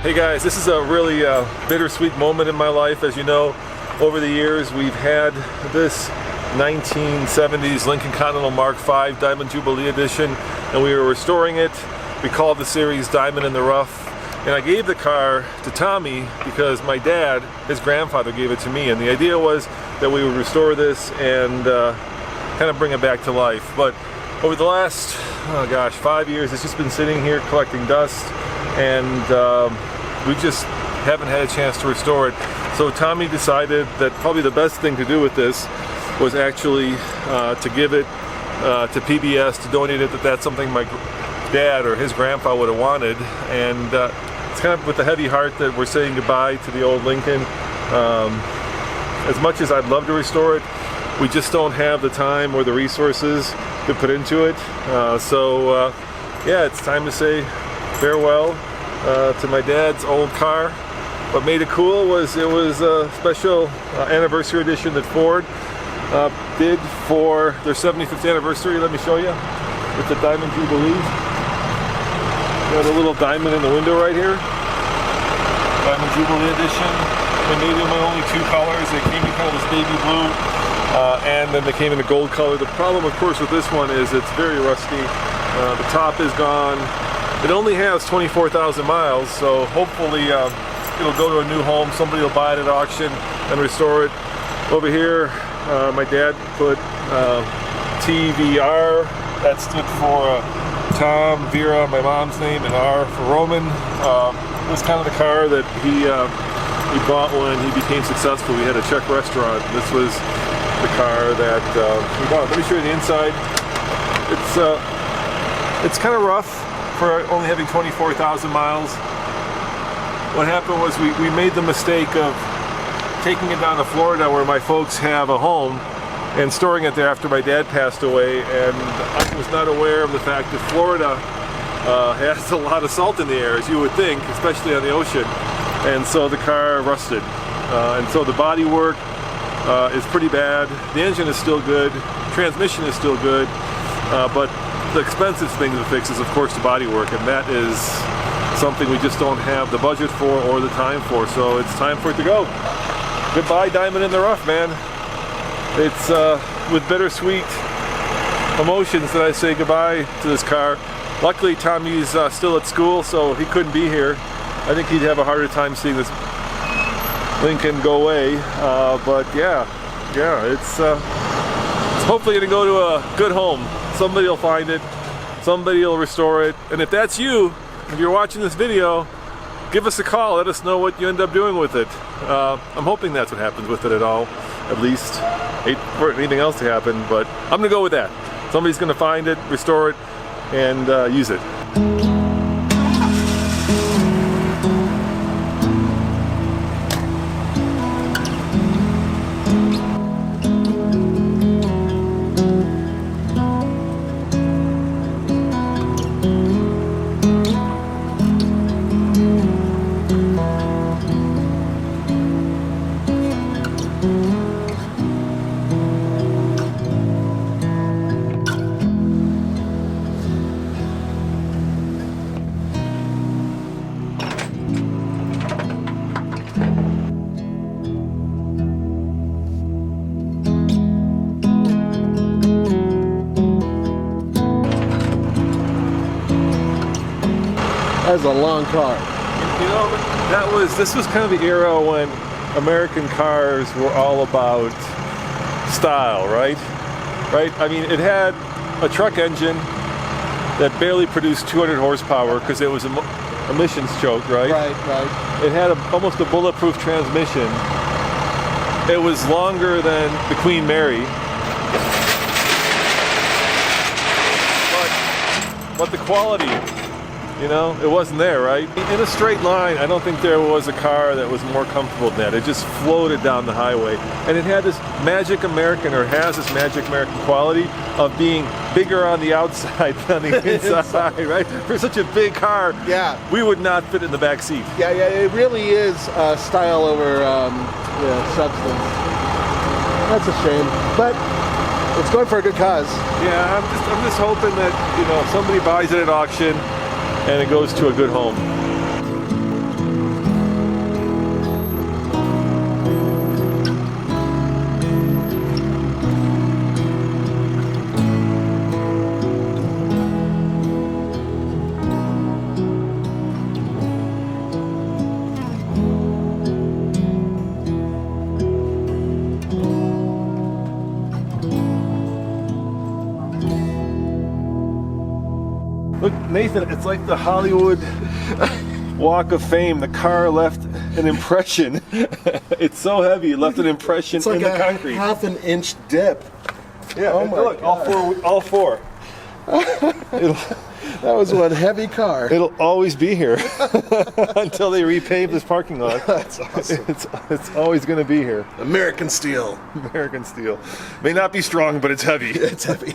Hey guys, this is a really bittersweet moment in my life. As you know, over the years we've had this 1970s Lincoln Continental Mark V Diamond Jubilee Edition, and we were restoring it. We called the series Diamond in the Rough, and I gave the car to Tommy because my dad, his grandfather, gave it to me, and the idea was that we would restore this and kind of bring it back to life. But over the last, 5 years, it's just been sitting here collecting dust, and we just haven't had a chance to restore it. So Tommy decided that probably the best thing to do with this was actually to give it to PBS, to donate it. That's something my dad or his grandpa would have wanted, and it's kind of with a heavy heart that we're saying goodbye to the old Lincoln. As much as I'd love to restore it, we just don't have the time or the resources to put into it. Yeah, it's time to say farewell to my dad's old car. What made it cool was it was a special anniversary edition that Ford did for their 75th anniversary. Let me show you. It's a Diamond Jubilee. Got a little diamond in the window right here. Diamond Jubilee edition. They made them in only two colors. They came in kind of this baby blue, and then they came in a gold color. The problem, of course, with this one is it's very rusty. The top is gone. It only has 24,000 miles, so hopefully it'll go to a new home. Somebody will buy it at auction and restore it. Over here, my dad put TVR. That stood for Tom, Vera, my mom's name, and R for Roman. It was kind of the car that he bought when he became successful. We had a Czech restaurant. This was the car that he bought. Let me show you the inside. It's kind of rough for only having 24,000 miles. What happened was we made the mistake of taking it down to Florida, where my folks have a home, and storing it there after my dad passed away, and I was not aware of the fact that Florida has a lot of salt in the air, as you would think, especially on the ocean, and so the car rusted. And so the body work is pretty bad. The engine is still good, transmission is still good, but the expensive thing to fix is, of course, the body work, and that is something we just don't have the budget for or the time for, so it's time for it to go. Goodbye, Diamond in the Rough, man. It's with bittersweet emotions that I say goodbye to this car. Luckily, Tommy's still at school, so he couldn't be here. I think he'd have a harder time seeing this Lincoln go away, but yeah, it's hopefully gonna go to a good home. Somebody will find it, somebody will restore it, and if that's you, if you're watching this video, give us a call, let us know what you end up doing with it. I'm hoping that's what happens with it at least. Hate for anything else to happen, but I'm gonna go with that. Somebody's gonna find it, restore it, and use it. That's a long car. You know, this was kind of the era when American cars were all about style, right? I mean, it had a truck engine that barely produced 200 horsepower because it was emissions choked, right? Right. It had almost a bulletproof transmission. It was longer than the Queen Mary. But the quality, you know, it wasn't there, right? In a straight line, I don't think there was a car that was more comfortable than that. It just floated down the highway. And it had this magic American, or has this magic American quality of being bigger on the outside than the inside, right? For such a big car, yeah, we would not fit in the back seat. Yeah, it really is style over substance. That's a shame, but it's going for a good cause. Yeah, I'm just hoping that, you know, somebody buys it at auction and it goes to a good home. Look, Nathan, it's like the Hollywood Walk of Fame. The car left an impression. It's so heavy, it left an impression It's like in the a concrete. half-an-inch dip. Yeah, Oh and my look, all four. That was one heavy car. It'll always be here until they repave this parking lot. That's awesome. It's always going to be here. American steel. American steel. May not be strong, but it's heavy. It's heavy.